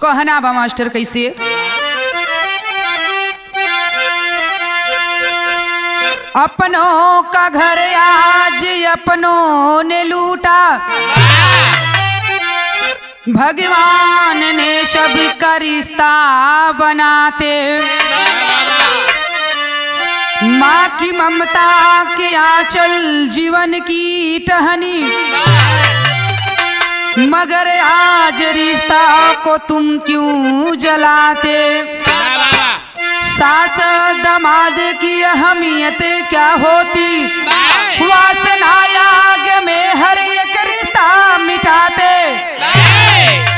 कहना बा मास्टर कैसे? अपनों का घर आज अपनों ने लूटा, भगवान ने सबका रिश्ता बनाते, माँ की ममता के आंचल जीवन की टहनी, मगर आज रिश्ता को तुम क्यों जलाते? सास दमाद की अहमियत क्या होती, वासना आग में हर एक रिश्ता मिटाते।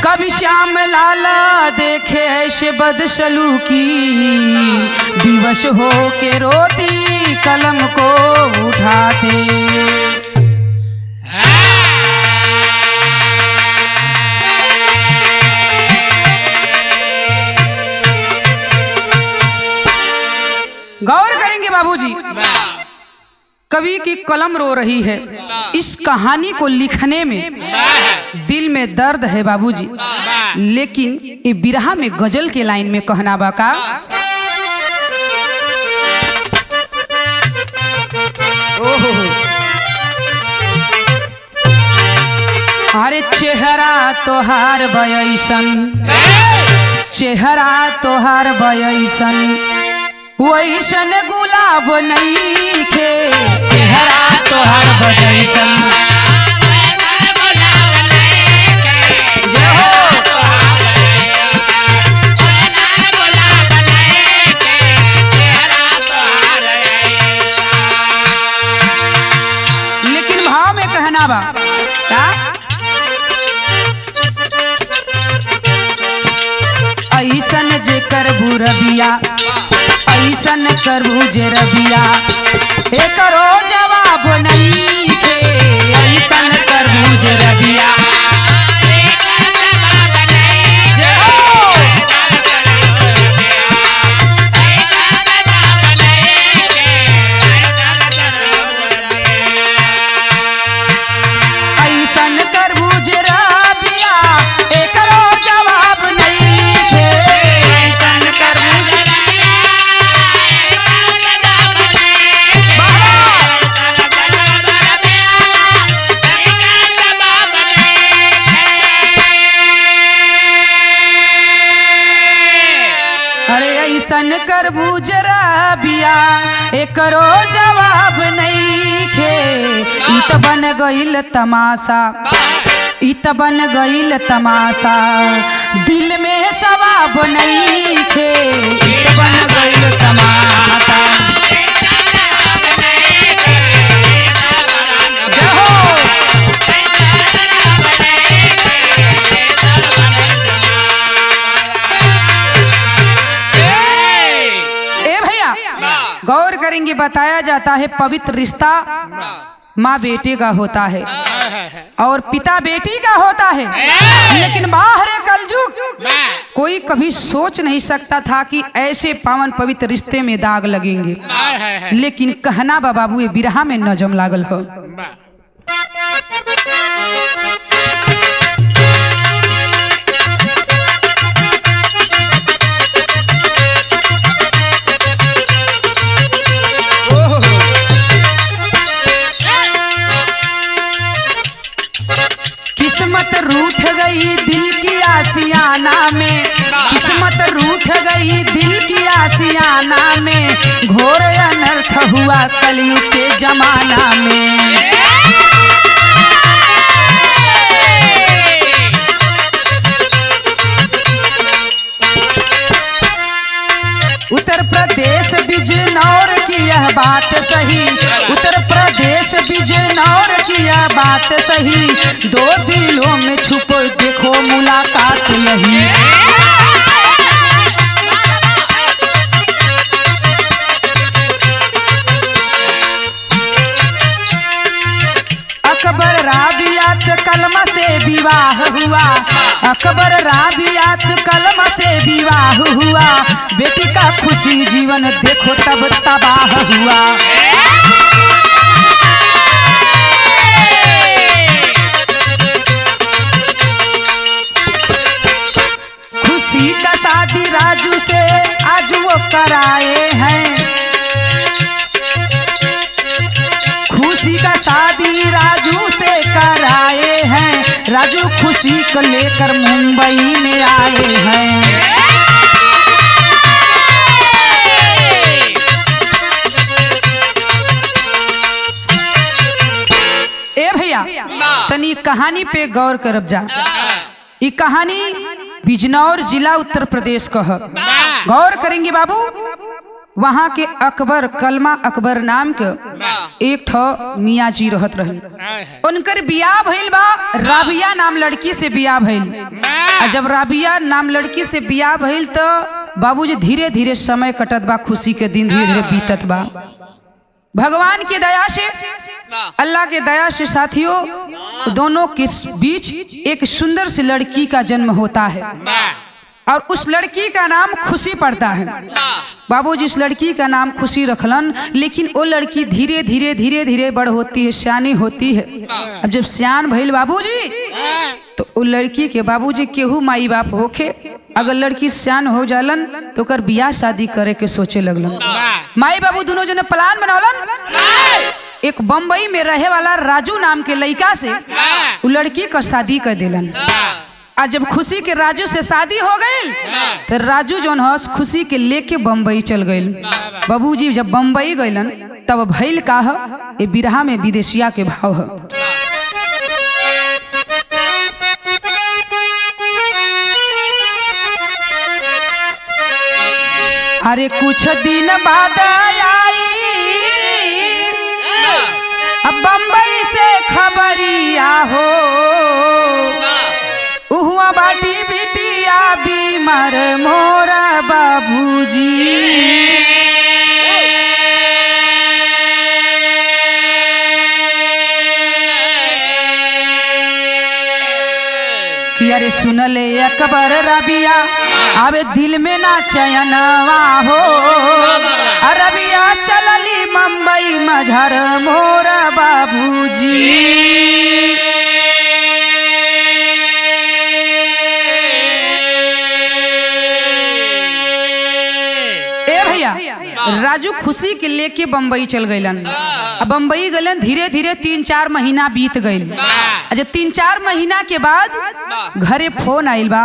कभी श्याम लाला देखे ऐसे बदसलूकी, विवश हो के रोती कलम को उठाते। गौर करेंगे बाबूजी, कवि की कलम रो रही है। इस कहानी को लिखने में दिल में दर्द है बाबूजी, लेकिन ये बिरहा में गजल के लाइन में कहना बाका, ओहो अरे चेहरा तोहार बयसन, चेहरा तोहार बयसन, वैसन गुलाब नहीं खे, चेहरा तोहार बयसन। लेकिन भाव में कहना बा क्या? ऐसन जे करबू रबिया, ऐसन करबू जे रबिया, एकरो जवाब नहीं थे, ऐसन करबू जे रबिया। ऐसन करबू जे रबिया, एकरो जवाब नहीं थे, ऐसन करबू। ऐसन करबू जरा बिया, एकरो जवाब नहीं खे, इत बन गईल तमाशा, इत बन गईल तमाशा, दिल में सवाब नहीं खे, इत बन गईल तमाशा। गौर करेंगे, बताया जाता है पवित्र रिश्ता माँ बेटे का होता है और पिता बेटी का होता है, लेकिन बाहर कलयुग कोई कभी सोच नहीं सकता था कि ऐसे पावन पवित्र रिश्ते में दाग लगेंगे, लेकिन कहना बाबू ये बिरहा में नजम लागल हो। किस्मत रूठ गई दिल की आसियाना में, किस्मत रूठ गई दिल की आसियाना में, घोर अनर्थ हुआ कलयुग के जमाना में। उत्तर प्रदेश बिजनौर की यह बात सही, उत्तर प्रदेश बिजनौर की यह बात सही, दो दिलों में छुपो देखो मुलाकात नहीं। अकबर राबियात कलमा से विवाह हुआ, अकबर राबियात कलमा से विवाह हुआ, बेटी का खुशी जीवन देखो तब तबाह हुआ। शादी राजू से आज वो कराए हैं। खुशी का शादी राजू से कराए हैं। राजू खुशी को लेकर मुंबई में आए हैं। ए भैया तनी कहानी पे गौर करब जा। ये कहानी बिजनौर जिला उत्तर प्रदेश का है। गौर करेंगे बाबू। वहाँ के अकबर कलमा अकबर नाम के एक ठो मियाँ जी रहत रही। उनकर बियाह भइल बा राबिया नाम लड़की से बियाह भइल। जब राबिया नाम लड़की से बियाह भइल तो बाबूजी धीरे धीरे समय कटत बा, खुशी के दिन धीरे धीरे बीतत बा। भगवान की दया से, अल्लाह के दया से साथियों दोनों के बीच एक सुंदर सी लड़की का जन्म होता है और उस लड़की का नाम खुशी पड़ता है। बाबूजी इस लड़की का नाम खुशी रखलन, लेकिन वो लड़की धीरे धीरे धीरे धीरे बड़ होती है, सियानी होती है। अब जब सियान भइल बाबूजी तो वो लड़की के बाबूजी केहू माई बाप होके अगर लड़की सियान हो जालन तो कर बियाह शादी करे के सोचे लगलन। माई बाबू दोनों जने प्लान बनौलन। एक बम्बई में रहे वाला राजू नाम के लड़का से वो लड़की का शादी कर दिलन। आज जब खुशी के राजू से शादी हो गई तो राजू जोन हस खुशी के लेके बम्बई चल गई। बाबूजी जब बम्बई गइलन तब भइल का है, ये बिरहा में विदेशिया के भाव है। अरे कुछ दिन बाद आई अब बम्बई से खबरिया हो, उहुआ बाटी बिटिया बीमार मोरा बाबूजी। कि अरे सुनले अकबर रबिया आवे दिल में ना चयनवा हो, रबिया चलली मुंबई मझर मोरा बाबूजी। राजू खुशी के लेके बम्बई चल गइलन। अब बम्बई गइलन धीरे धीरे 3-4 महीना बीत गइल। अच्छा 3-4 महीना के बाद घरे फोन आइल बा।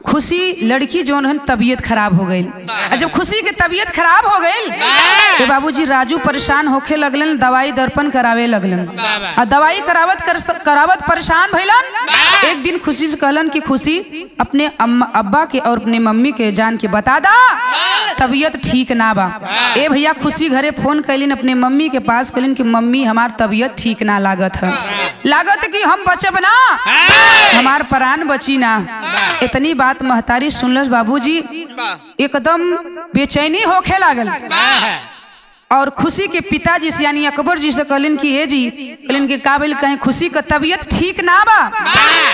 खुशी लड़की जोन है तबीयत खराब हो गई। जब खुशी के तबीयत खराब हो गई तो बाबूजी राजू परेशान होके लगलन, दवाई दर्पण करावे लगलन। और दवाई करावत परेशान भइलन। एक दिन खुशी से कहलन कि खुशी अपने अब्बा के और अपने मम्मी के जान के बता दा तबीयत ठीक ना बा। ए भैया खुशी घरे फोन कैलिन अपने मम्मी के पास, कहलिन कि मम्मी हमार तबीयत ठीक ना लागत है, लागत कि हम बचब ना, हमार प्राण बची ना। इतनी बात महतारी सुनलस बाबूजी एकदम बेचैनी होखे लागल। और खुशी के पिताजी से यानी अकबर जी से कहलिन कि ए जी, कहलिन कि का बोल कहीं खुशी का तबीयत ठीक ना बा,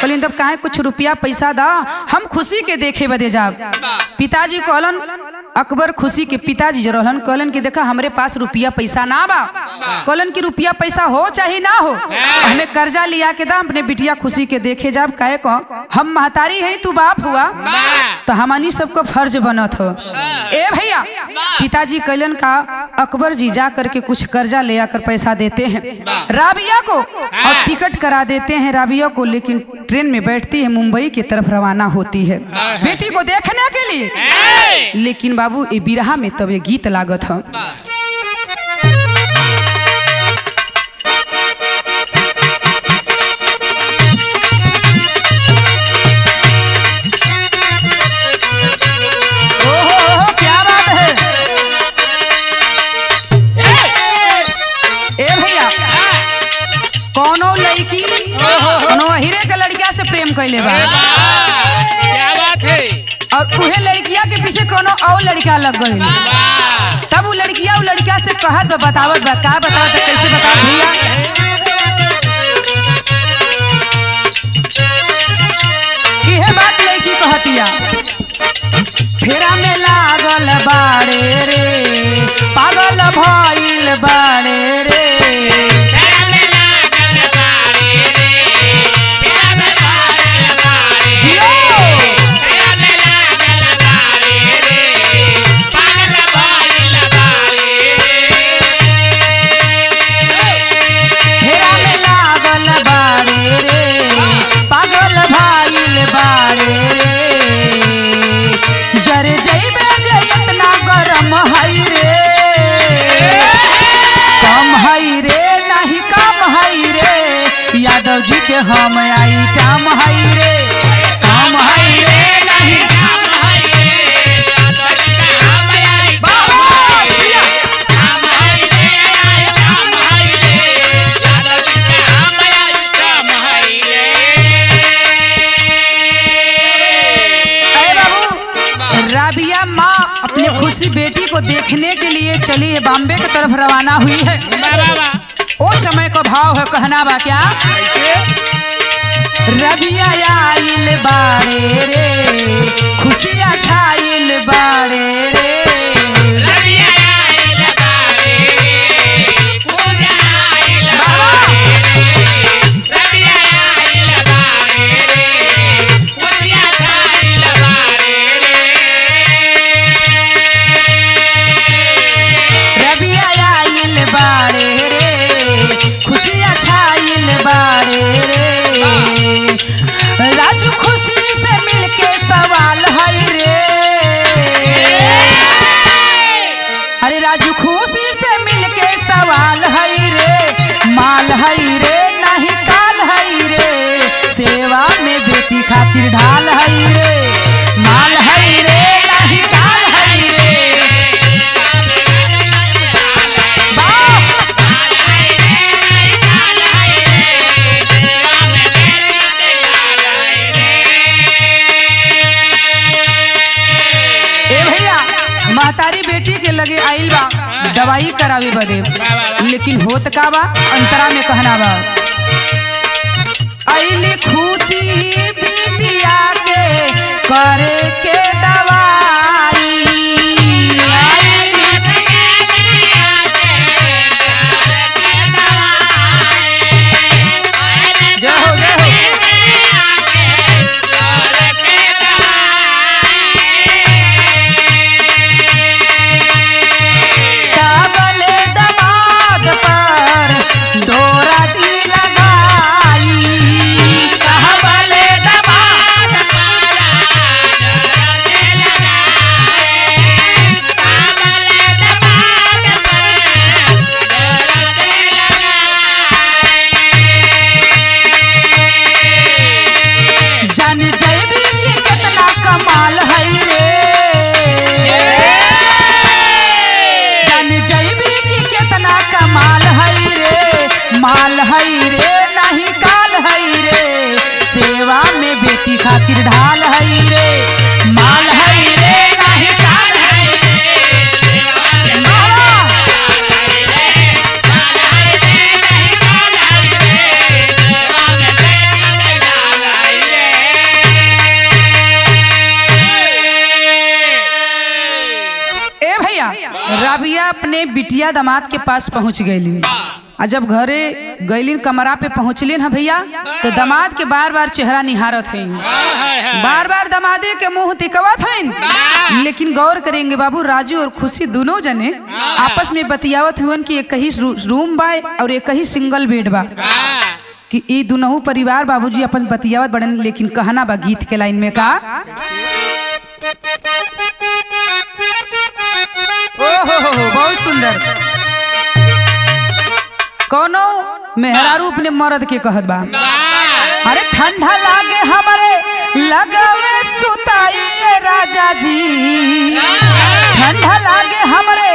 कहलिन तब काहे कुछ रुपया पैसा दा, हम खुशी के देखे बदे जाब। पिताजी कहलन, अकबर खुशी के पिताजी रहलन, कहलन कि देखा हमरे पास रुपया पैसा ना बा, कहलन कि रुपया पैसा हो चाहे ना हो हमें कर्जा लिया के दा, अपने बिटिया खुशी के देखे जाब। काहे को हम महतारी है तू बाप हुआ तो हमनी सबको फर्ज बनत हो। ए भैया पिताजी कहलन का अकबर जी जा करके कुछ कर्जा ले आकर पैसा देते हैं राबिया को और टिकट करा देते हैं राबिया को, लेकिन ट्रेन में बैठती है मुंबई की तरफ रवाना होती है बेटी को देखने के लिए। लेकिन बाबू ये बिरहा में तब ये गीत लागत है। प्रेम कैले बा, क्या बात है, और उहे लड़किया के पीछे कोनो और लड़का लग गई। तब वो लड़किया वो लड़का से कहत बतावत बा, का बतावत कैसे बताओ भैया। इहे बात लड़की कहतिया, फेरा में लागल बाड़े रे पागल भइल बाड़े रे, के हम आइटम हई रे, हम हई रे नहीं राबिया माँ अपने खुशी बेटी को देखने के लिए चली है, बॉम्बे की तरफ रवाना हुई है। ओ समय का भाव है, कहना बा क्या? रबिया आइल बाड़े रे, खुशियाँ छाइल बाड़े रे, राजू खुशी से मिलके सवाल है रे, अरे राजू खुशी से मिलके सवाल है रे, माल है रे नहीं काल है रे, सेवा में बेटी खातिर ढाल है रे, माल है रे नहीं काल है रे। महतारी बेटी के लगे आइल बा दवाई करावे बदे, लेकिन होत का बा अंतरा में कहना बा, आइली खुशी बिटिया के करे के दवाई, जय हो जय हो। माल है रे नहीं काल है रे, सेवा में बेटी खातिर ढाल है रे, माल है रे नहीं काल है रे, ए भैया राबिया अपने बिटिया दामाद के पास पहुंच गई। और जब घरे गैलिन कमरा पे पहुँचलिन है भैया, तो दामाद के बार बार चेहरा निहारत है, बार बार दामादे के मुंह तिकवत है, लेकिन गौर करेंगे बाबू, राजू और खुशी दोनों जने आपस में बतियावत हुन कि एक ही रूम बा और एक ही सिंगल बेड बा, कि ये दोनों परिवार बाबूजी अपन बतियावत बड़न, लेकिन कहना बा गीत के लाइन में का, ओ हो बहुत सुंदर। कोनो मेहरारू अपने मर्द के कहत बा, अरे ठंडा लागे हमारे लगवे सुताई राजा जी, ठंडा लागे हमारे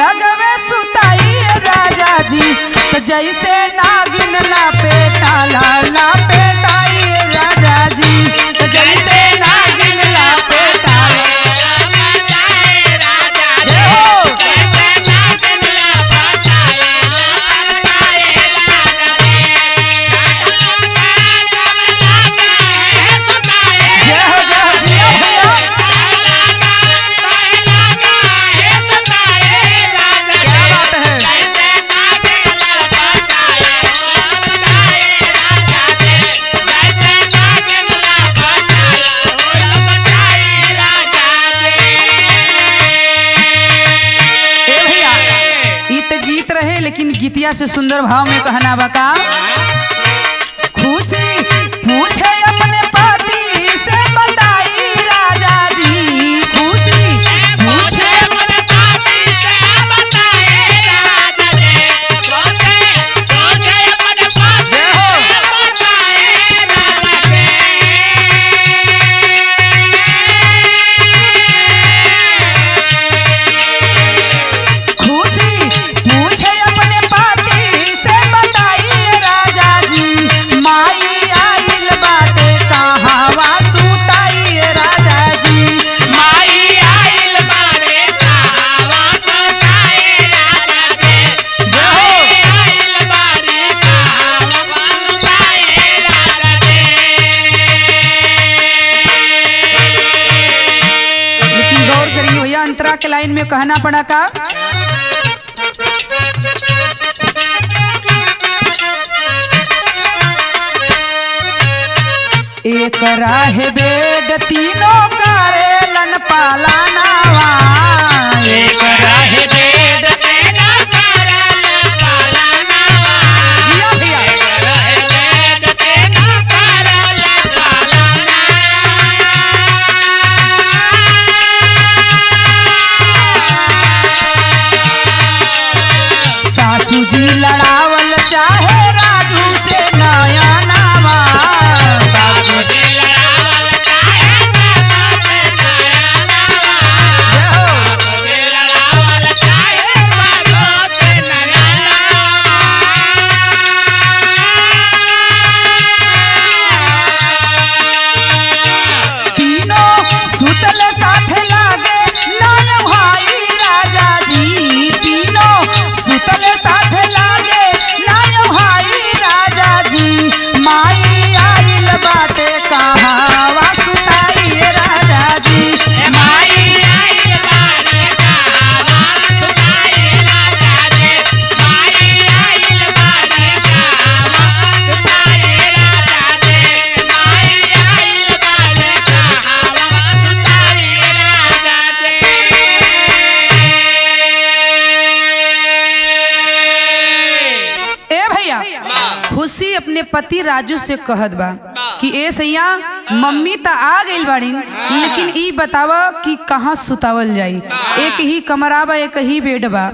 लगवे सुताई राजा जी, तो जैसे नागिन लापेटा लापेटाई राजा जी, तो जैसे नागिन लापेटा लेकिन गीतिया से सुंदर भाव में कहना बका, खुशी पूछे अपने पति से बताई राजा जी, खुशी पूछे अपने पति से बताई राजा जी, पूछे अपने पति से बताई अंतरा के लाइन में कहना पड़ा का एक राहे वेद तीनों करेलन पालनावा एक राहे वेद तीनों करेलन पालनावा जिया भैया एक राहे वेद तीनों करेलन पालनावा सासू जी लड़ावल चाहे राजू से नया नावा सासू जी लड़ावल चाहे राजू से नया नावा सासू जी लड़ावल चाहे राजू से नया नावा तीनों सुतल साथ लागे नाय भाई राजा जी तीनों सुतल साथ लागे नाय भाई राजा जी माई आइल बाटे कहावा सुताई राजा जी माई आइल बाटे कहावा सुताई राजा जी माई आइल बाटे कहावा सुताई राजा जी माई आइल बाटे कहावा सुताई राजा जी ए भैया खुशी अपने पति राजू से कहत बा कि ए सैया मम्मी तो आ गई बाड़ी लेकिन ई बतावा कि कहाँ सुतावल जाई एक ही कमरा बा एक ही बेड बा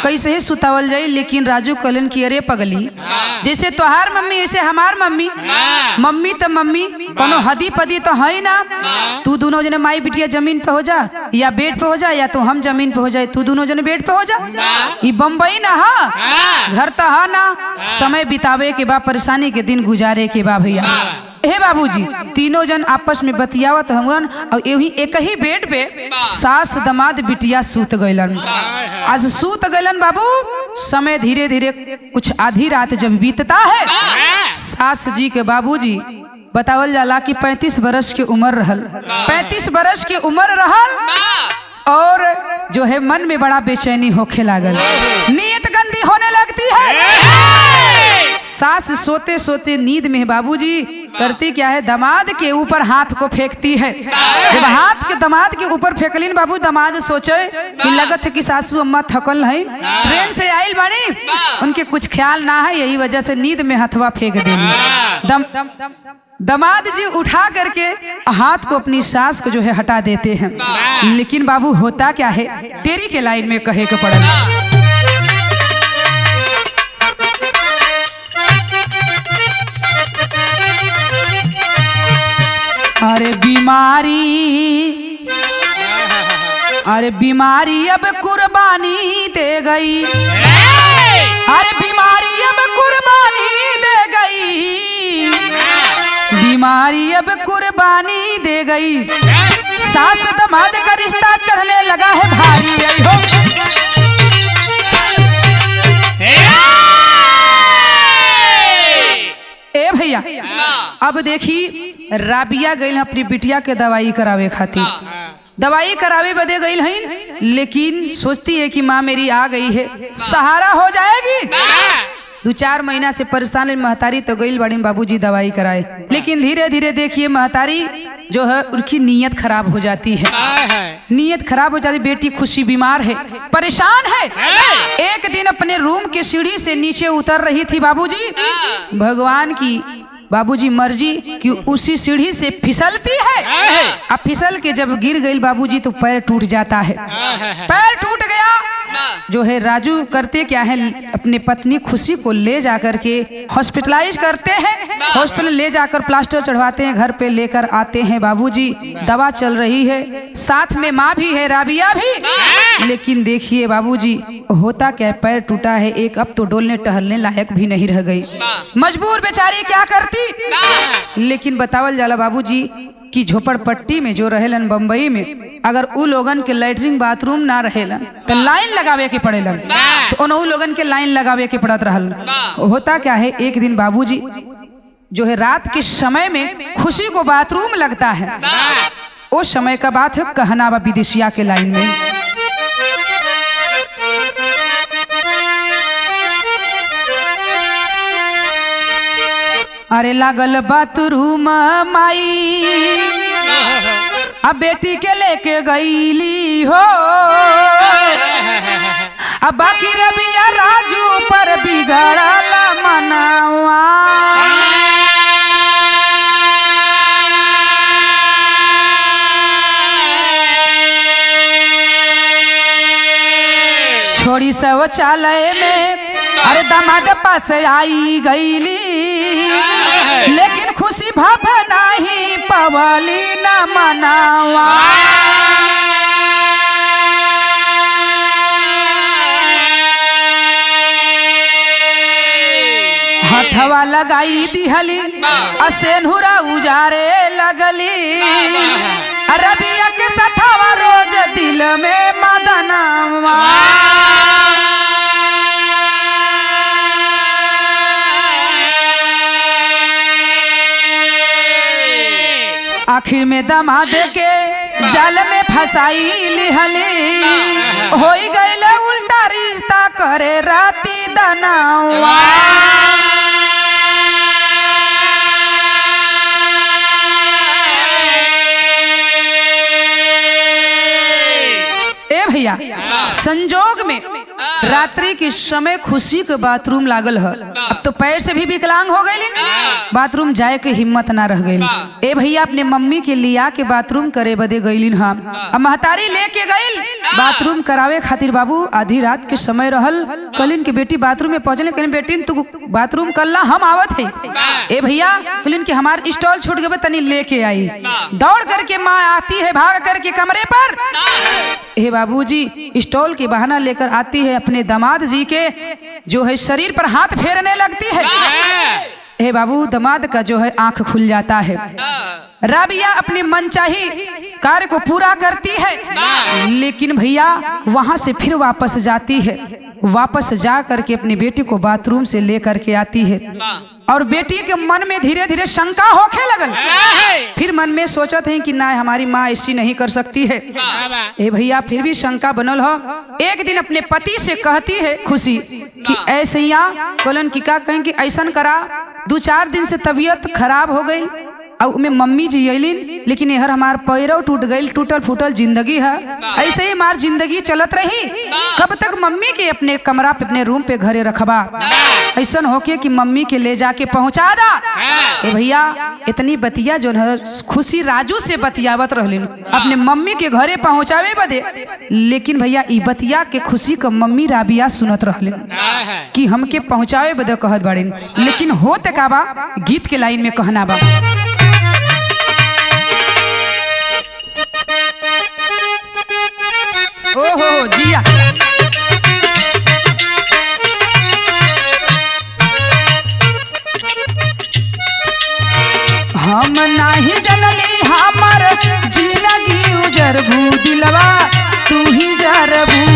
कैसे ही सुतावल जाई लेकिन राजू कहलन कि अरे पगली जैसे तोहार मम्मी ऐसे हमार मम्मी मम्मी तो मम्मी कोनो हदी पदी तो है ना तू दोनों जने माई बिटिया जमीन पे हो जा या बेड पे हो जा या तो हम जमीन पे हो जाए तू दोनों जने बेड पे हो जा ई बम्बई ना हा घर तो हा ना समय बितावे के बा परेशानी के दिन गुजारे के बा भैया हे बाबूजी तीनों जन आपस में बतियावत हवन और यही एक ही बेड पे सास दमाद बिटिया सूत गइलन आज सूत गइलन बाबू समय धीरे धीरे कुछ आधी रात जब बीतता है सास जी के बाबूजी बतावल जाला कि 35 बरस की उम्र रहल 35 बरस की उम्र रहल और जो है मन में बड़ा बेचैनी होखे लागल नीयत गंदी होने लगती है सास सोते सोते नींद में बाबूजी करती क्या है दामाद के ऊपर हाथ को फेंकती है जब हाथ के दामाद के ऊपर फेंकलिन बाबू दामाद सोचे कि लगत है कि सासू अम्मा थकल है ट्रेन से आइल बानी उनके कुछ ख्याल ना है यही वजह से नींद में हथवा फेंक देंगे दामाद जी उठा करके हाथ को अपनी सास को जो है हटा देते हैं लेकिन बाबू होता क्या है तेरी के लाइन में कहे के पड़ल अरे बीमारी अब कुर्बानी दे गई अरे बीमारी अब कुर्बानी दे गई बीमारी अब कुर्बानी दे गई सास दमाद का रिश्ता चढ़ने लगा है भारी हो ए भैया अब देखी राबिया गई अपनी बिटिया के दवाई करावे खातिर दवाई करावे बदे गई है लेकिन सोचती है कि माँ मेरी आ गई है सहारा हो जाएगी 2-4 महीना से परेशान महतारी तो गई बड़ी बाबूजी दवाई कराए लेकिन धीरे धीरे देखिए महतारी जो है उनकी नीयत खराब हो जाती है नीयत खराब हो जाती बेटी खुशी बीमार है परेशान है एक दिन अपने रूम के सीढ़ी से नीचे उतर रही थी बाबूजी भगवान की बाबूजी मर्जी कि उसी सीढ़ी से फिसलती है अब फिसल के जब गिर गई बाबूजी तो पैर टूट जाता है पैर टूट गया जो है राजू करते क्या है अपने पत्नी खुशी को ले जाकर के हॉस्पिटलाइज करते हैं हॉस्पिटल ले जाकर प्लास्टर चढ़वाते हैं घर पे लेकर आते हैं बाबूजी दवा चल रही है साथ में माँ भी है राबिया भी लेकिन देखिए बाबूजी होता क्या पैर टूटा है एक अब तो डोलने टहलने लायक भी नहीं रह गई मजबूर बेचारी क्या करती लेकिन बतावल जाला बाबूजी कि झोपड़पट्टी में जो रहेलन बम्बई में अगर उ लोगन के लैट्रिन बाथरूम ना रहेलन तो लाइन लगावे के पड़ेलन तो उन लोगन के लाइन लगावे के पड़त रहल होता क्या है एक दिन बाबूजी जो है रात के समय में खुशी को बाथरूम लगता है वो समय का बात है कहना बा विदेशिया के लाइन में अरे लागल बाथरूम माई अब बेटी के लेके गईली हो, अब बाकी रबिया राजू पर बिगड़ल मनवा। छोड़ी शौचालय में अरे दामाद पास आई गईली, लेकिन खुशी भाव नहीं पवली न मनावा। हथवा लगाई दिहली असेनुरा उजारे लगली, रबिया के सथवा रोज दिल में मदनवा। आखिर में दामाद के जाल में फसाई लिहली, हो गईल उल्टा रिश्ता करे राती दनावा। ए भैया संजोग में रात्रि के समय खुशी के बाथरूम लागल है, अब तो पैर से भी विकलांग हो गई, बाथरूम जाए के हिम्मत ना रह गई। ए भैया अपने मम्मी के लिया के बाथरूम करे बदे गईलिन हम, अब महतारी लेके गईल बाथरूम करावे खातिर। बाबू आधी रात के समय रहल, कलिन के बेटी बाथरूम में पहुंचले, कलिन बेटी तू बाथरूम कल्ला हम आवत है। ए भैया कलिन के हमार स्टॉल छूट गए तनी लेके आई, दौड़ करके माँ आती है भाग करके कमरे पर। हे बाबूजी स्टॉल के बहाना लेकर आती है, अपने दामाद जी के जो है शरीर पर हाथ फेरने लगती है। हे बाबू दामाद का जो है आंख खुल जाता है। राबिया अपनी मनचाही कार्य को पूरा करती है, लेकिन भैया वहां से फिर वापस जाती है। वापस जा करके अपनी बेटी को बाथरूम से लेकर के आती है, और बेटी के मन में धीरे धीरे शंका होखे लगल। फिर मन में सोचत है कि ना हमारी माँ ऐसी नहीं कर सकती है। ए भैया फिर भी शंका बनल हो। एक दिन अपने पति से कहती है खुशी कि ऐसे यहाँ कोलन की का कहें कि ऐसा करा, 2-4 दिन से तबीयत खराब हो गई, और में मम्मी जी अलिन, लेकिन यहर हमार पैरों टूट गई, टूटल फूटल जिंदगी है, ऐसे ही हमार जिंदगी चलत रही। कब तक मम्मी के अपने कमरा पे अपने रूम पे घरे रखबा, ऐसा होके कि मम्मी के ले जाके पहुंचा दा। ए भैया इतनी बतिया जो है खुशी राजू से बतियावत रहलिन अपने मम्मी के घरे पहुंचावे बदे, लेकिन भैया ई बतिया के खुशी का मम्मी राबिया सुनत रहलिन कि हमके पहुंचावे बदे कहत बाड़िन। लेकिन होत का बा गीत के लाइन में कहना बा, ओहो जिया हम नाही जनली हमर जिंदगी उजरबू, दिलवा तू ही जरबू।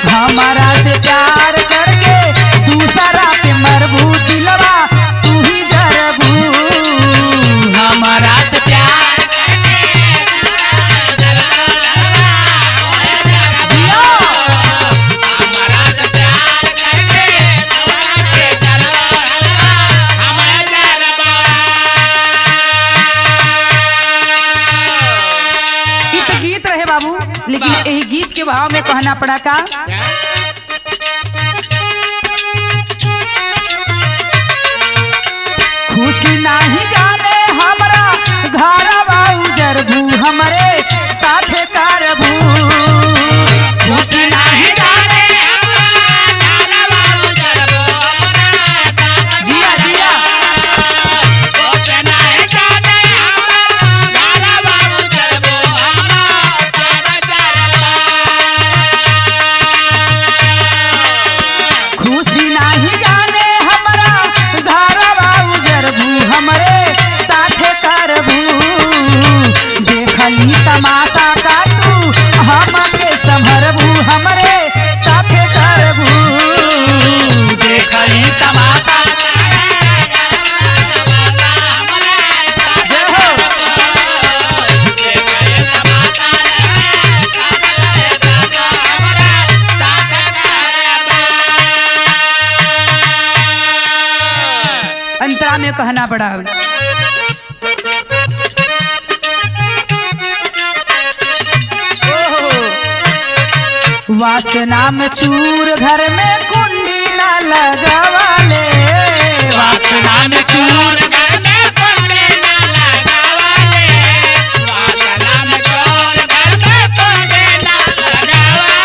हमारा से प्यार करके दूसरा पे मरबू, दिलवा तू ही जरबू। हमारा से प्यार गीत रहे बाबू, लेकिन यही गीत के भाव में कहना पड़ा का, खुशी नहीं जाने हमरा घरवा उजरबू, हमरे साथ करबू। खुशी नहीं जाने जिया जिया में कहना पड़ा। वासना में चूर घर में कुंडी न लगवाले, वासना में चूर घर में कुंडी न लगवाले, वासना में चूर घर में कुंडी न लगवाले।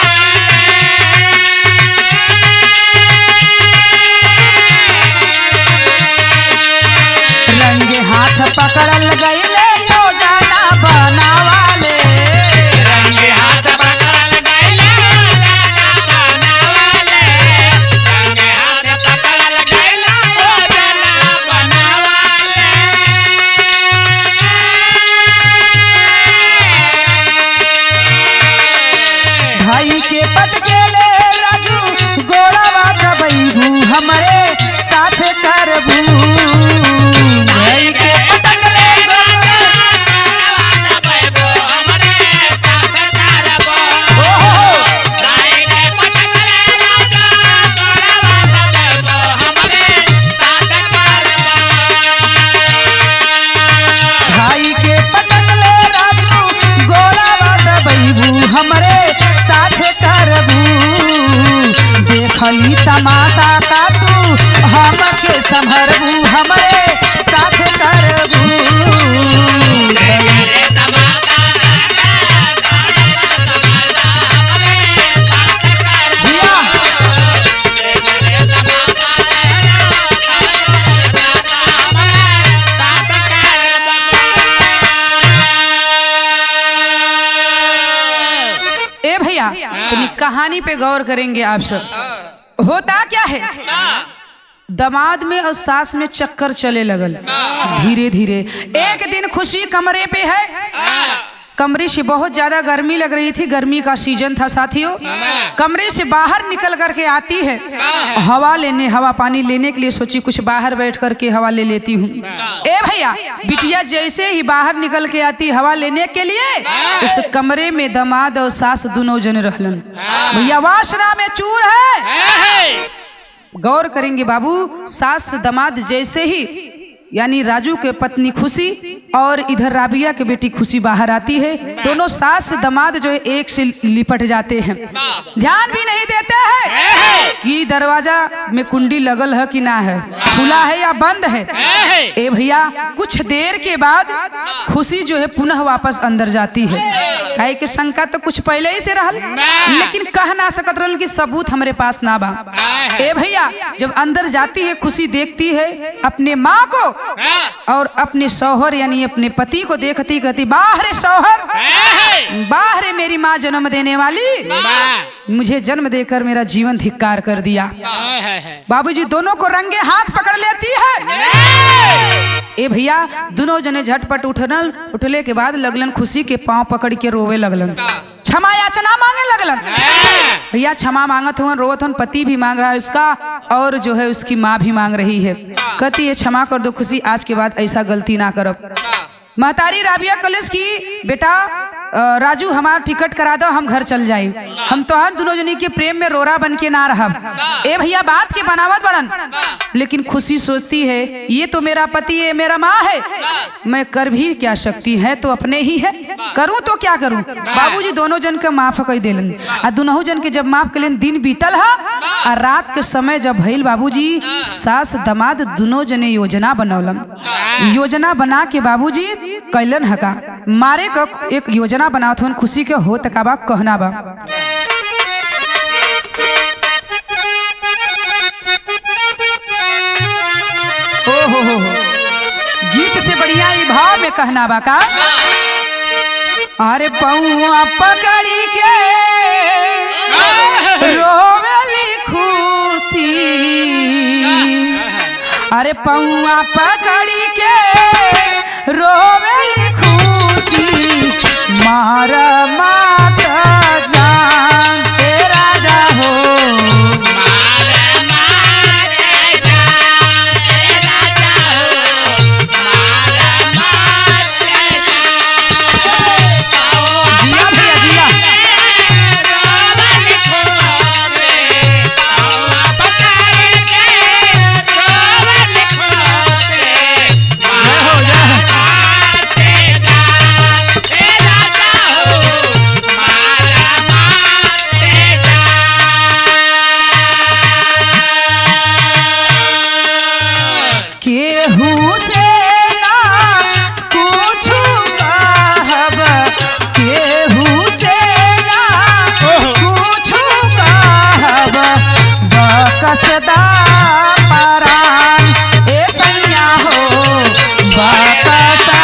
रंगे हाथ पकड़ल गईले योजना बनावाले, रंगे हाथ पकड़ल गईले योजना बनावाले, रंगे हाथ पकड़ल गईले योजना बनावाले। भाई के पटकेले राजू गोड़ावा दबैबू हमरे साथ करबू, भाई के पटकले दबैबो हमरे साथ करबो, भाई के पटकले राजा गोड़वा दबैबो हमरे साथ करबो। भाई के पटकले राजू गोड़ावा दबैबू हमरे साथ करबू, देखली तमाशा का तू हमके संभरबू हमरे साथ करबू। जिया ए भैया अपनी कहानी पे गौर करेंगे आप सब। होता क्या है, दामाद में और सास में चक्कर चले लगल धीरे धीरे। एक दिन खुशी कमरे पे है, कमरे से बहुत ज्यादा गर्मी लग रही थी, गर्मी का सीजन था साथियों। कमरे से बाहर निकल करके आती है हवा लेने, हवा पानी लेने के लिए सोची कुछ बाहर बैठ करके हवा ले लेती हूँ। ए भैया बिटिया जैसे ही बाहर निकल के आती हवा लेने के लिए, उस कमरे में दामाद और सास दोनों जन रहलन। भैया वासना में चूर है। गौर करेंगे बाबू, सास दामाद जैसे ही यानी राजू के पत्नी खुशी और इधर राबिया के बेटी खुशी बाहर आती है, दोनों सास दामाद जो है एक से लिपट जाते हैं, ध्यान भी नहीं देते हैं कि दरवाजा में कुंडी लगल है कि ना है, खुला है या बंद है। ए भैया कुछ देर के बाद खुशी जो है पुनः वापस अंदर जाती है, काहे कि शंका तो कुछ पहले ही से रहल, लेकिन कह ना सकत रहल कि सबूत हमारे पास ना बा। ए भैया जब अंदर जाती है खुशी देखती है अपने माँ को और अपने शौहर यानी अपने पति को, देखती कहती बाहर शौहर, बाहर मेरी माँ जन्म देने वाली, मुझे जन्म देकर मेरा जीवन धिक्कार कर दिया। बाबूजी दोनों को रंगे हाथ पकड़ लेती है। ए भैया दोनों जने झटपट उठले के बाद लगलन खुशी के पांव पकड़ के रोवे लगलन, क्षमा याचना मांगे लगलन। भैया क्षमा मांगत हुआ, रोवत हुआ, पति भी मांग रहा है उसका और जो है उसकी माँ भी मांग रही है, कहती है क्षमा कर दो खुशी, आज के बाद ऐसा गलती ना करब। महतारी राबिया कॉलेज की बेटा राजू हमारा टिकट करा दो, हम घर चल जाए, हम तो हर दोनों जनी के प्रेम में रोरा बन के ना रहब। ए भैया बात के बनावत बड़न, लेकिन खुशी सोचती है ये तो मेरा पति है, मेरा माँ है, मैं कर भी क्या सकती है, तो अपने ही है, करूँ तो क्या करूँ। बाबूजी दोनों जन के माफ कर देलन, आ दोनों जन के जब माफ कलन दिन बीतल है, और रात के समय जब भइल बाबूजी सास दामाद दोनों जने योजना बनौलन। योजना बना के बाबूजी कैलन हका मारे का एक योजना बनावत हन, खुशी के हो तकाबा कहना बा। ओ हो गीत से बढ़िया ये भाव में कहना बा का, अरे पौआ पकड़ी के रोवेली खुशी, अरे पौआ पकड़ी के रोवेली खुशी, मारा माता जान ते राजा हो, जिया भैया जिया। बकसदा परान ए सैया हो बकसा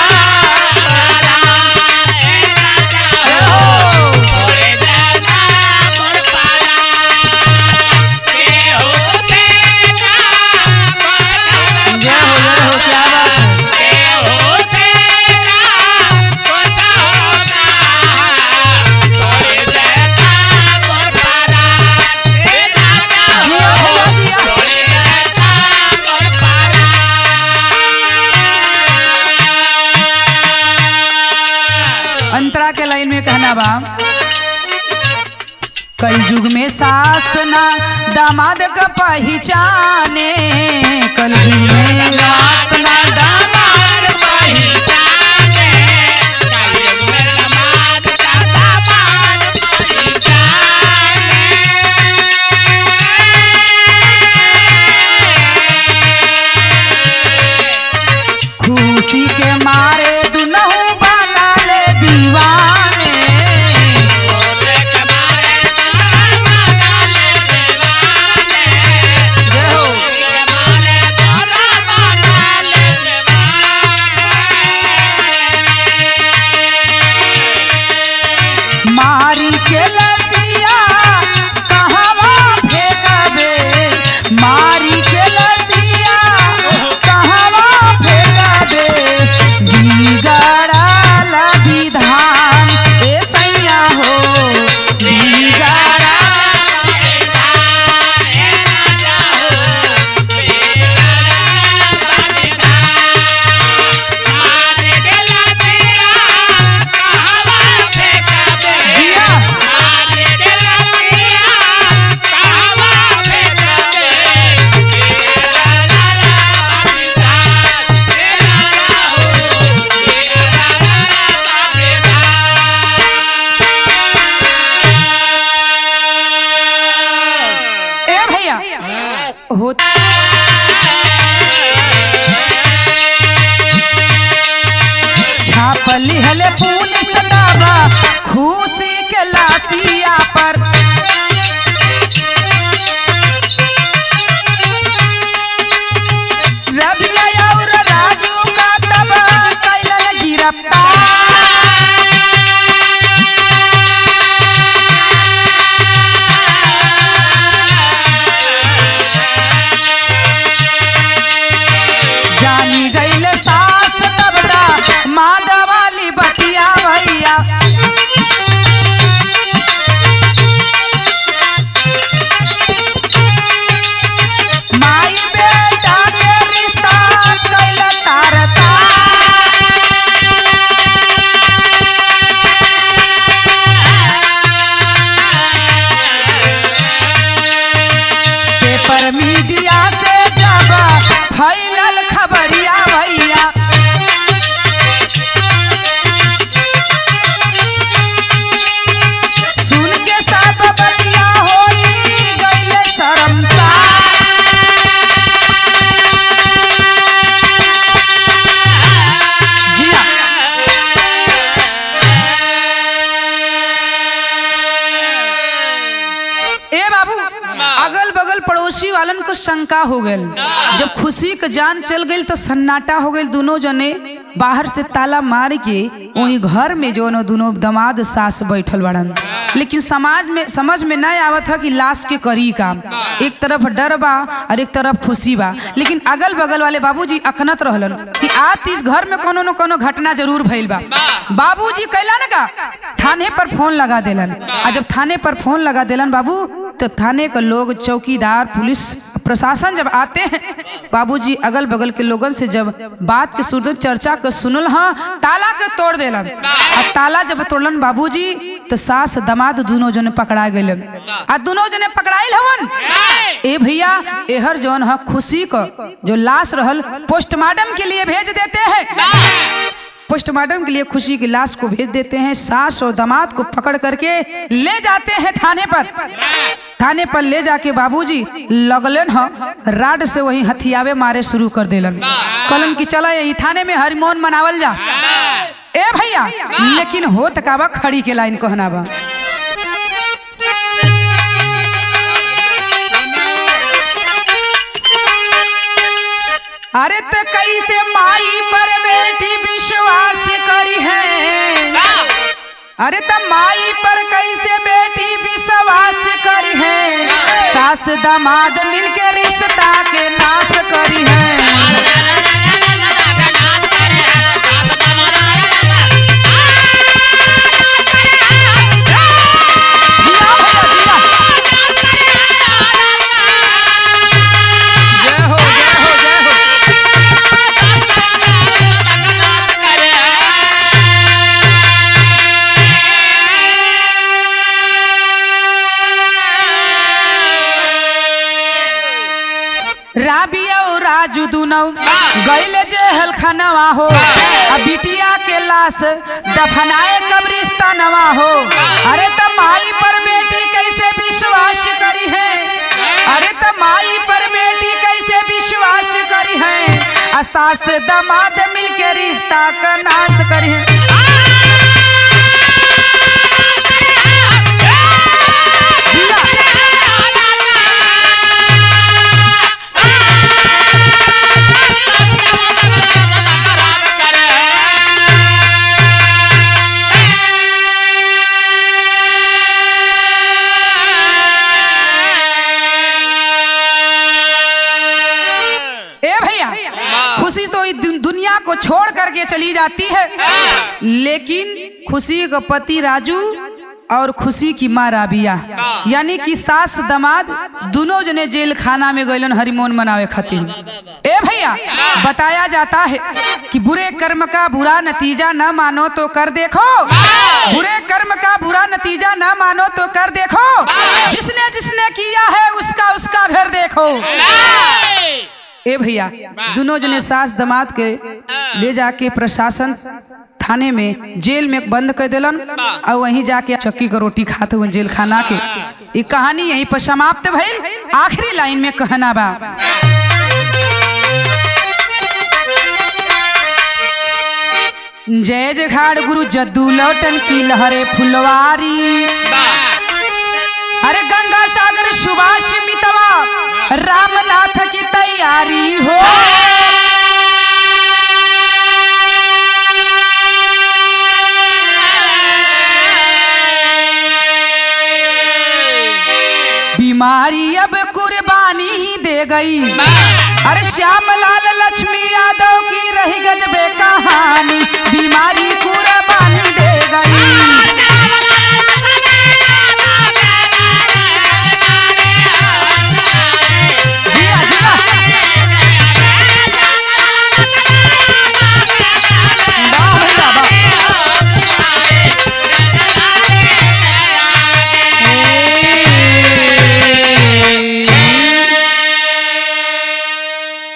अंतरा के लाइन में कहना बा कलयुग में सास ना दामाद का पहचाने कलयुग में सास ना दामाद पहचाने कलयुग में दामाद का दामाद पहचाने खुशी के मारे दुनहु दीवाने मारी के लसिया कहवा फेंकबे मारी के लसिया कहवा फेंकबे बिगड़ल विधान ए सैया हो बिगड़ल छापली हले पुलिस दावा खुशी के लासिया पर रबिया और राजू का तब कैलन गिरफ्तार जानी गईल सास तबदा मादा वाली बतिया भैया माई बेटा के रिश्ता कैल तारता पेपर मीडिया से जब फैलल खबरिया भैया सुन के सब बतिया होई गईल शर्मसार जिया ए बाबू अगल बगल पड़ोसी वालन को शंका हो गई जब खुशी के जान चल गई तो सन्नाटा हो गई दोनों जने बाहर से ताला मार के वही घर में जो न दोनों दामाद सास बैठल बड़न लेकिन समझ में नहीं आवत है कि लाश के करी काम एक तरफ डर बा और एक तरफ खुशी बा लेकिन अगल बगल वाले बाबूजी अखनत रहलन कि आज इस घर में कोनो न कोनो घटना जरूर भइल बा बाबूजी कैलन का थाने पर फोन लगा देलन और जब थाने पर फोन लगा देलन बाबू तो थाने के लोग चौकीदार पुलिस प्रशासन जब आते हैं बाबूजी अगल बगल के लोगन से जब बात के सुन चर्चा के सुनल हाँ ताला के तोड़ देलन और ताला जब तोड़लन बाबूजी तो सास दामाद दोनों जने पकड़ा गए आ दोनों जने पकड़ाइल हवन ए भैया एहर जौन है खुशी को जो लाश रहल पोस्टमार्टम के लिए भेज देते हैं पोस्टमार्टम के लिए खुशी की लाश को भेज देते हैं सास और दामाद को पकड़ करके ले जाते हैं थाने पर ले जाके बाबूजी लगलन ह राड से वही हथियावे मारे शुरू कर देलन कलन की चला यही थाने में हरिमोन मनावल जा ए भैया लेकिन हो तकावा खड़ी के लाइन कहना बा अरे तो कैसे माई पर बेटी विश्वास करी है, अरे तो माई पर कैसे बेटी विश्वास करी है, सास दामाद मिलके रिश्ता के नाश करी है। राबिया और राजू दुनौ गईले जेहल खानवा हो, अब बिटिया के लाश दफनाए कब्रिस्तानवा हो। अरे त माई पर बेटी कैसे विश्वास करी है, अरे त माई पर बेटी कैसे विश्वास करी है, सास दामाद मिलके रिश्ता का नाश करी है। खुशी तो दुनिया को छोड़ करके चली जाती है, लेकिन खुशी का पति राजू और खुशी की माँ राबिया यानी कि सास दामाद दोनों जने जेल खाना में गए हरिमोन मनावे खातिर। ए भैया बताया जाता है कि बुरे कर्म का बुरा नतीजा न मानो तो कर देखो, बुरे कर्म का बुरा नतीजा न मानो तो कर देखो, जिसने जिसने किया है उसका उसका घर देखो। ए भैया दोनों जने सास दामाद के ले जाके प्रशासन थाने में जेल में बंद कर दिलन और वहीं जाके चक्की का रोटी खाते हुए जेल खाना के। ये कहानी यहीं पर समाप्त भइल। आखिरी लाइन में कहना बा, जय जघाड़ गुरु जद्दू लौटन की लहरे फुलवारी, अरे गंगा सागर सुभाष मितवा रामनाथ की तैयारी हो। बीमारी अब कुर्बानी दे गई, अरे श्यामलाल लक्ष्मी यादव की रही गजबे कहानी, बीमारी